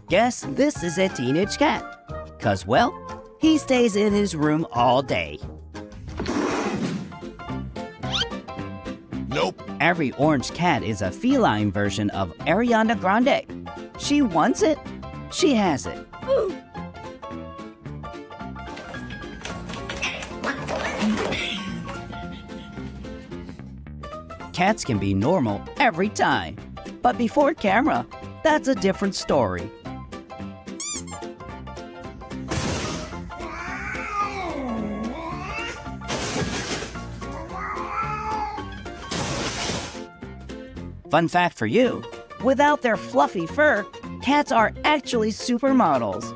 Guess this is a teenage cat. 'Cause, well, he stays in his room all day. Nope. Every orange cat is a feline version of Ariana Grande. She wants it, she has it. Cats can be normal every time, but before camera, that's a different story. Fun fact for you, without their fluffy fur, cats are actually supermodels.